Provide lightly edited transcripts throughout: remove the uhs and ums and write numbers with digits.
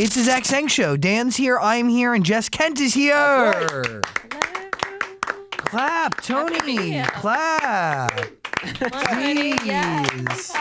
It's the Zach Sang Show. Dan's here, I'm here, and Jess Kent is here. Hello. Clap, Tony. Clap. Please. Yes.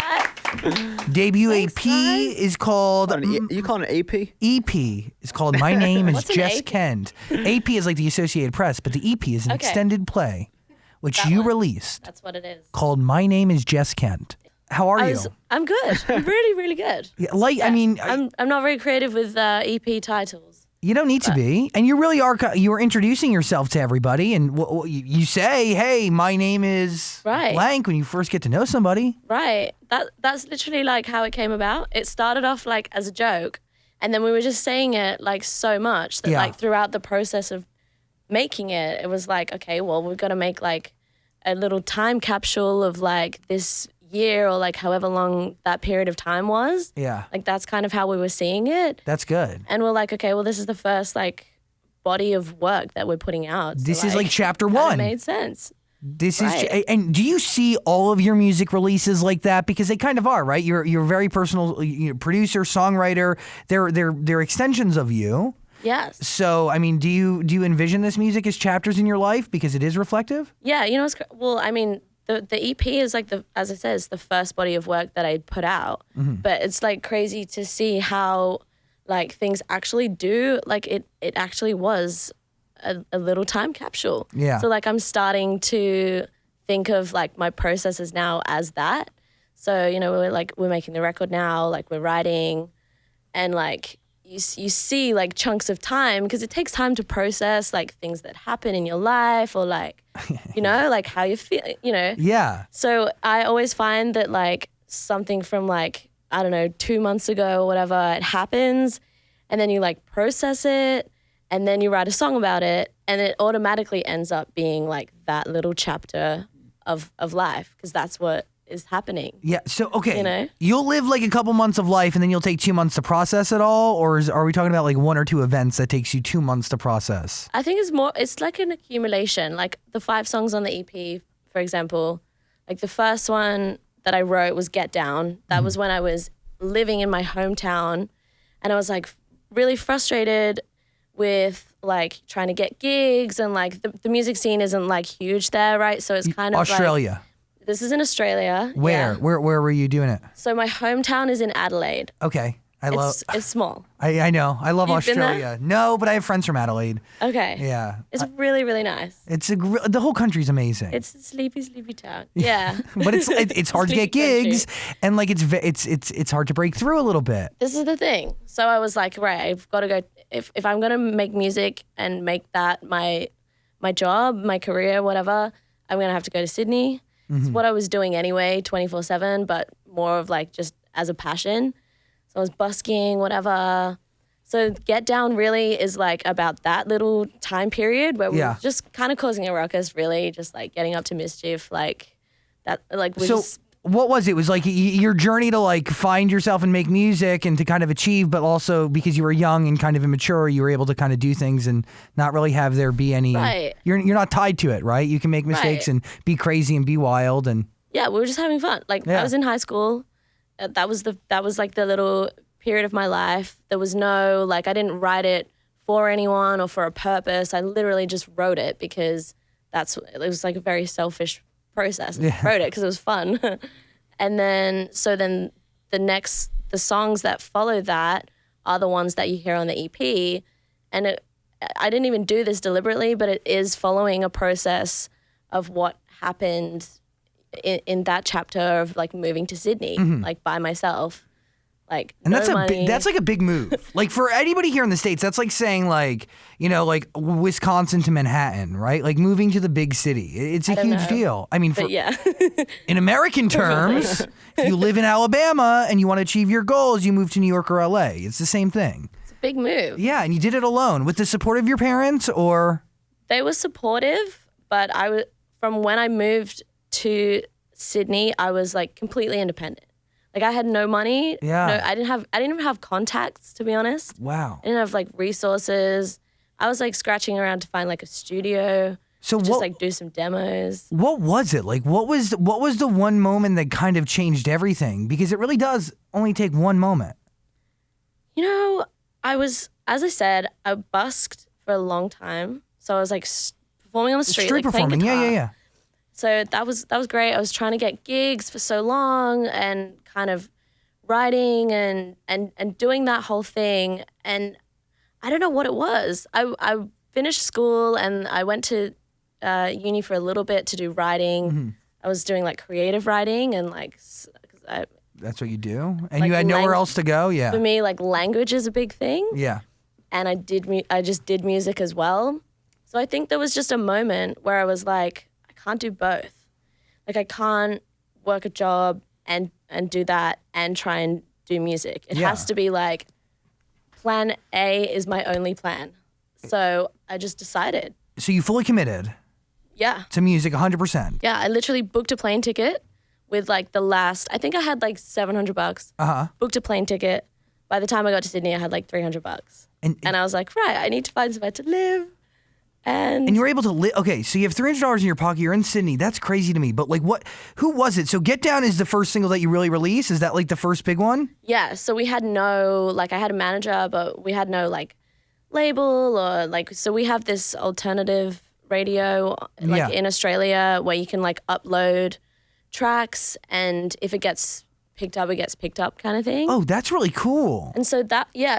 Debut Thanks, AP guys. is called... You call it an AP? EP is called My Name is What's an Jess AP? Kent. AP is like the Associated Press, but the EP is an Okay. extended play, which That you one. released, That's what it is. called My Name is Jess Kent. How are you? I'm good. I'm really, really good. Yeah, I mean, I'm not very creative with EP titles. you don't need to be, and you really are. You are introducing yourself to everybody, and you say, "Hey, my name is Right. blank" when you first get to know somebody. Right. That's literally like how it came about. It started off like as a joke, and then we were just saying it like so much that Yeah. like throughout the process of making it, it was like, okay, well, we've got to make like a little time capsule of like this year or like however long that period of time was. Yeah, Like that's kind of how we were seeing it. that's good. And we're like, okay, well, this is the first like body of work that we're putting out. So, This is like chapter kinda one. made sense. This Right. is, and do you see all of your music releases like that? Because they kind of are, right? You're very personal producer, songwriter. They're extensions of you. Yes. So, I mean, do you envision this music as chapters in your life because it is reflective? Yeah, you know what's well, I mean, the EP is like as I said, it's the first body of work that I put out. Mm-hmm. But it's like crazy to see how like things actually do like it actually was a little time capsule. Yeah. So like I'm starting to think of like my processes now as that. So, you know, we're making the record now, like we're writing, and like you see like chunks of time because it takes time to process like things that happen in your life or like, you know, like how you feel, you know. Yeah. So I always find that like something from like, I don't know, 2 months ago or whatever, it happens and then you like process it and then you write a song about it and it automatically ends up being like that little chapter of life because that's what is happening. Yeah. So, okay. You know? You'll live like a couple months of life and then you'll take 2 months to process it all? Or are we talking about like 1 or 2 events that takes you 2 months to process? I think it's like an accumulation. Like the 5 songs on the EP, for example, like the first one that I wrote was Get Down. That was when I was living in my hometown and I was like really frustrated with like trying to get gigs and like the music scene isn't like huge there, right? So it's kind of Australia. like, this is in Australia. Where? Yeah. Where were you doing it? So my hometown is in Adelaide. Okay. It's small. I know. I love You've been there? Australia. No, but I have friends from Adelaide. Okay. Yeah. It's really, really nice. The whole country's amazing. It's a sleepy, sleepy town. Yeah. But it's hard to get Sleepy country. gigs and like it's hard to break through a little bit. This is the thing. So I was like, right, I've got to go. If I'm going to make music and make that my job, my career, whatever, I'm going to have to go to Sydney. Mm-hmm. It's what I was doing anyway, 24/7, but more of like just as a passion. So I was busking, whatever. So Get Down really is like about that little time period where we Yeah. were just kind of causing a ruckus, really, just like getting up to mischief, like that, like we So just. what was it? It was like your journey to like find yourself and make music and to kind of achieve, but also because you were young and kind of immature, you were able to kind of do things and not really have there be any. Right. You're not tied to it, right? You can make mistakes Right. and be crazy and be wild and. Yeah, we were just having fun. Like Yeah. I was in high school. That was like the little period of my life. There was no like I didn't write it for anyone or for a purpose. I literally just wrote it because it was like a very selfish process. I wrote it because it was fun. And then the songs that follow that are the ones that you hear on the EP. And I didn't even do this deliberately, but it is following a process of what happened in that chapter of like moving to Sydney, like by myself, like And no that's money. that's like a big move. Like for anybody here in the States, that's like saying like, you know, like Wisconsin to Manhattan, right? Like moving to the big city. It's a don't huge know. deal. I mean, But yeah, in American terms, if you live in Alabama and you want to achieve your goals, you move to New York or LA. It's the same thing. it's a big move. Yeah, and you did it alone with the support of your parents or They were supportive, but from when I moved to Sydney, I was like completely independent. Like I had no money. Yeah. No, I didn't even have contacts, to be honest. wow. I didn't have like resources. I was like scratching around to find like a studio, So just what like do some demos. what was it? Like what was the one moment that kind of changed everything? Because it really does only take one moment. You know, as I said, I busked for a long time. So I was like performing on the street, like playing performing. guitar. Yeah. So that was great. I was trying to get gigs for so long and kind of writing and doing that whole thing. And I don't know what it was. I finished school and I went to uni for a little bit to do writing. Mm-hmm. I was doing like creative writing and like, That's what you do? And like you had nowhere else to go? Yeah. for me, like language is a big thing. Yeah. And I just did music as well. So I think there was just a moment where I was like, I can't do both. Like I can't work a job and do that and try and do music. It has to be like plan A is my only plan. So I just decided. So you fully committed Yeah. to music 100%. Yeah. I literally booked a plane ticket with like I think I had like $700. Booked a plane ticket. By the time I got to Sydney, I had like $300. And I was like, right, I need to find somewhere to live. And you were able to live. Okay, so you have $300 in your pocket. You're in Sydney. That's crazy to me. But like, who was it? So Get Down is the first single that you really released. Is that like the first big one? yeah, so we had I had a manager, but we had no like label or like, so we have this alternative radio like in Australia where you can like upload tracks and if it gets picked up, it gets picked up kind of thing. Oh, that's really cool. And so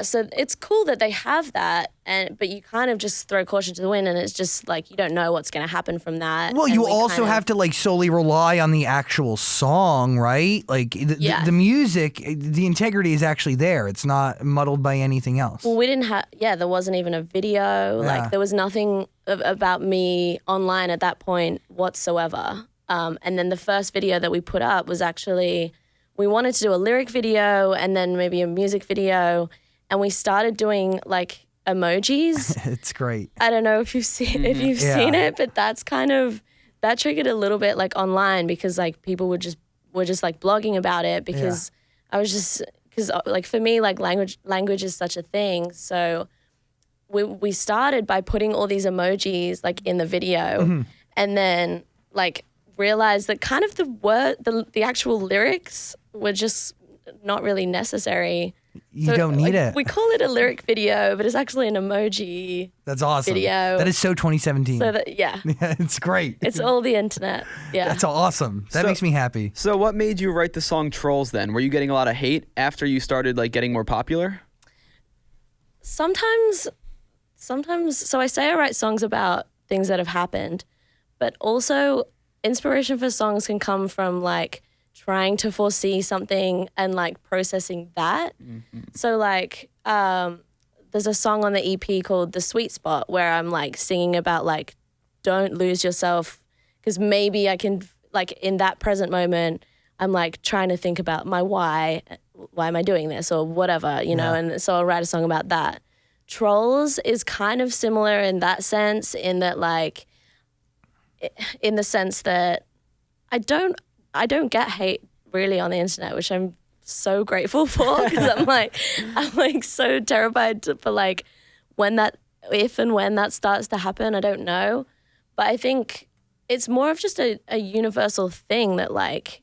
so it's cool that they have that, but you kind of just throw caution to the wind and it's just like you don't know what's going to happen from that. Well, and you also have to like solely rely on the actual song, right? Like the music, the integrity is actually there. It's not muddled by anything else. Well, we didn't have, there wasn't even a video. Like there was nothing about me online at that point whatsoever. And then the first video that we put up was actually, we wanted to do a lyric video and then maybe a music video. And we started doing like emojis. It's great. I don't know if you've seen seen it, but that's kind of, that triggered a little bit like online because like people were just like blogging about it because I was just, because like for me, like language is such a thing. So we started by putting all these emojis like in the video and then like realized that kind of the actual lyrics were just not really necessary. You don't need it. We call it a lyric video, but it's actually an emoji. That's awesome. Video. That is so 2017. So that, yeah, it's great. it's all the internet. Yeah, that's awesome. That makes me happy. So what made you write the song Trolls then? Were you getting a lot of hate after you started like getting more popular? Sometimes. So I say I write songs about things that have happened, but also inspiration for songs can come from like trying to foresee something and like processing that. So like there's a song on the EP called The Sweet Spot where I'm like singing about like don't lose yourself because maybe I can like in that present moment I'm like trying to think about my why am I doing this or whatever, you know, and so I'll write a song about that. Trolls is kind of similar in that sense in that like in the sense that I don't get hate really on the internet, which I'm so grateful for because I'm like so terrified for like if and when that starts to happen, I don't know. But I think it's more of just a universal thing that like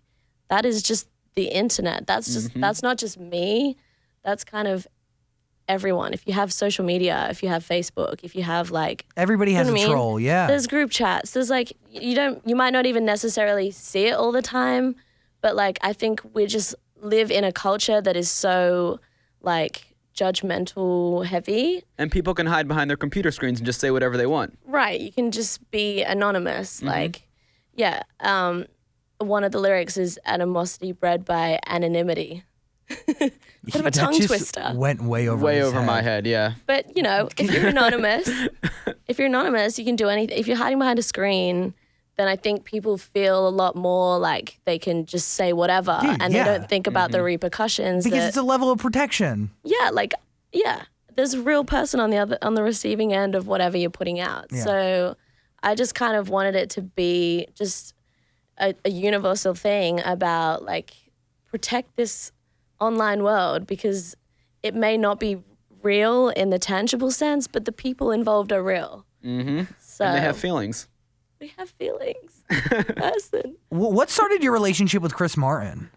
that is just the internet. That's just that's not just me. That's kind of everyone. If you have social media, if you have Facebook, if you have like everybody has a troll, yeah. There's group chats. There's like you might not even necessarily see it all the time, but like I think we just live in a culture that is so like judgmental heavy. And people can hide behind their computer screens and just say whatever they want. Right. You can just be anonymous. Like one of the lyrics is animosity bred by anonymity. Kind of a tongue twister. Went way over my head, yeah. But you know, if you're anonymous, you can do anything. If you're hiding behind a screen, then I think people feel a lot more like they can just say whatever and they don't think about the repercussions. Because it's a level of protection. Yeah, there's a real person on the receiving end of whatever you're putting out. Yeah. So I just kind of wanted it to be just a universal thing about like protect this online world because it may not be real in the tangible sense, but the people involved are real. So and they have feelings. We have feelings. Person. What started your relationship with Chris Martin?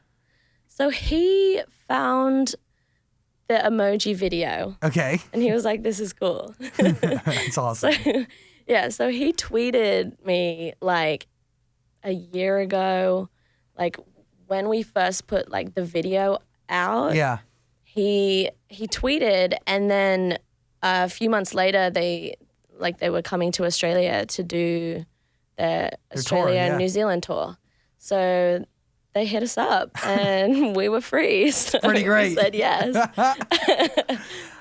So he found the emoji video. Okay. And he was like, this is cool. It's awesome. So he tweeted me like a year ago, like when we first put like the video out. Yeah. He tweeted, and then a few months later they were coming to Australia to do their Australia and New Zealand tour. So they hit us up and we were free. So Pretty great. We said yes.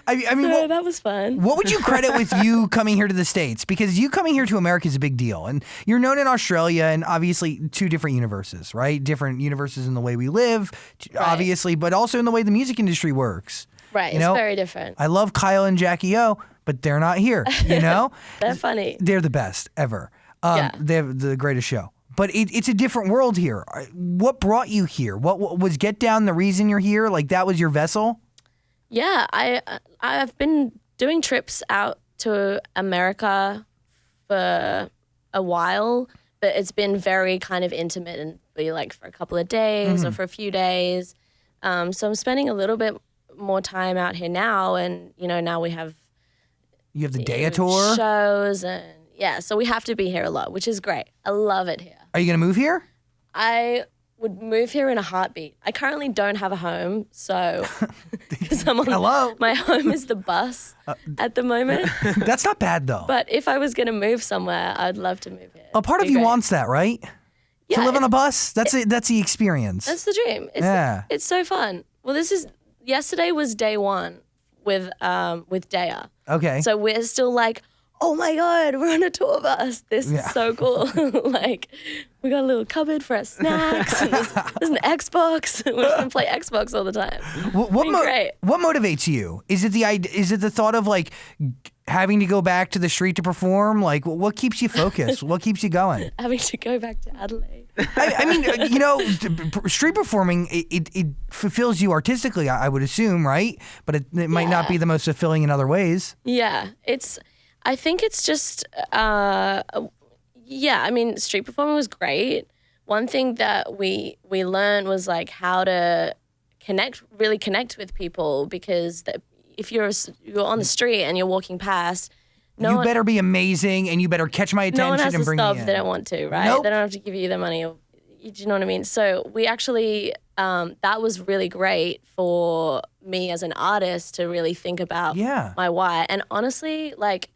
I mean, So that was fun. what would you credit with you coming here to the States? Because you coming here to America is a big deal. And you're known in Australia and obviously two different universes, right? Different universes in the way we live, obviously, but also in the way the music industry works. Right, You know, it's very different. I love Kyle and Jackie O, but they're not here, you know? They're funny. They're the best ever. Yeah. They have the greatest show. But it's a different world here. What brought you here? What was Get Down the reason you're here? Like that was your vessel? Yeah, I've been doing trips out to America for a while, but it's been very kind of intermittently, like for a couple of days or for a few days. So I'm spending a little bit more time out here now, and now we have You have the day tour? shows, and so we have to be here a lot, which is great. I love it here. Are you going to move here? I would move here in a heartbeat. I currently don't have a home, so because Hello? my home is the bus at the moment. That's not bad though. But if I was going to move somewhere, I'd love to move here. A part of Be you great. wants that, right? Yeah, To live on a it's- bus? That's the experience. That's the dream. It's so fun. Well, yesterday was day one with Daya. Okay. So we're still like, oh my God, we're on a tour bus. This is so cool. Like, we got a little cupboard for our snacks. And there's an Xbox. We're just gonna play Xbox all the time. Great. What motivates you? Is it the thought of like having to go back to the street to perform? Like, what keeps you focused? What keeps you going? Having to go back to Adelaide. I mean, street performing, it fulfills you artistically, I would assume, right? But it might not be the most fulfilling in other ways. Yeah, I think it's just, I mean, street performing was great. One thing that we learned was like how to really connect with people, because if you're on the street and you're walking past, You better be amazing, and you better catch my attention no one has and to bring stop me if in. they don't want to, right? Nope. They don't have to give you the money. Do you know what I mean? So we actually, that was really great for me as an artist to really think about my why. And honestly, like,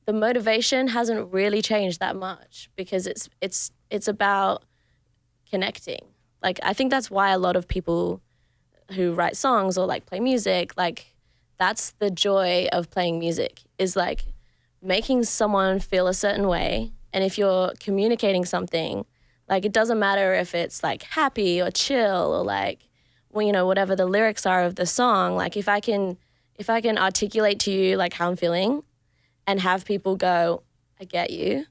the motivation hasn't really changed that much, because it's about connecting. Like, I think that's why a lot of people who write songs or like play music, like, that's the joy of playing music, is like making someone feel a certain way. And if you're communicating something, like, it doesn't matter if it's like happy or chill or like, well, whatever the lyrics are of the song, like if I can articulate to you like how I'm feeling and have people go, I get you,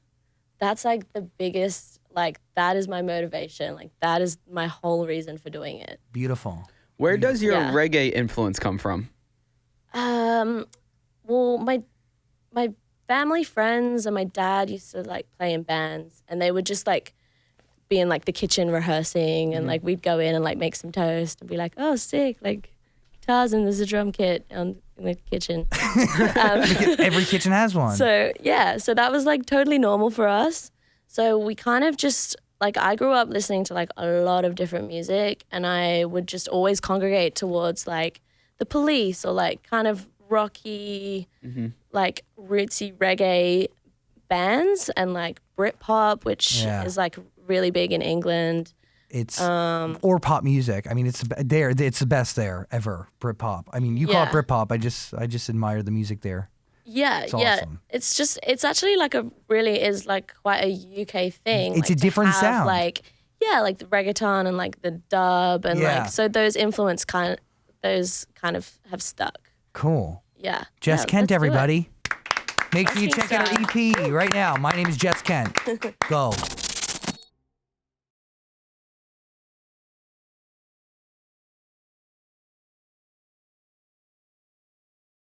that's like the biggest, like, that is my motivation. Like, that is my whole reason for doing it. Beautiful. Where does your reggae influence come from? Well, my family friends and my dad used to like play in bands, and they would just like be in like the kitchen rehearsing, and like we'd go in and like make some toast and be like, oh, sick, like guitars, and there's a drum kit in the kitchen. Every kitchen has one. So that was like totally normal for us. So we kind of just, like, I grew up listening to like a lot of different music, and I would just always congregate towards like the Police or like kind of rocky, like rootsy reggae bands, and like Britpop, which is like really big in England. It's or pop music. I mean, it's the best there ever. Britpop. I mean, you call it Britpop. I just admire the music there. Yeah, it's awesome. It's actually like is like quite a UK thing. It's like, a different sound. Like the reggaeton and like the dub, and like, so those kind of have stuck. Cool. Yeah. Jess Kent, everybody. Make sure you Asking check out her EP right now. My name is Jess Kent. Go.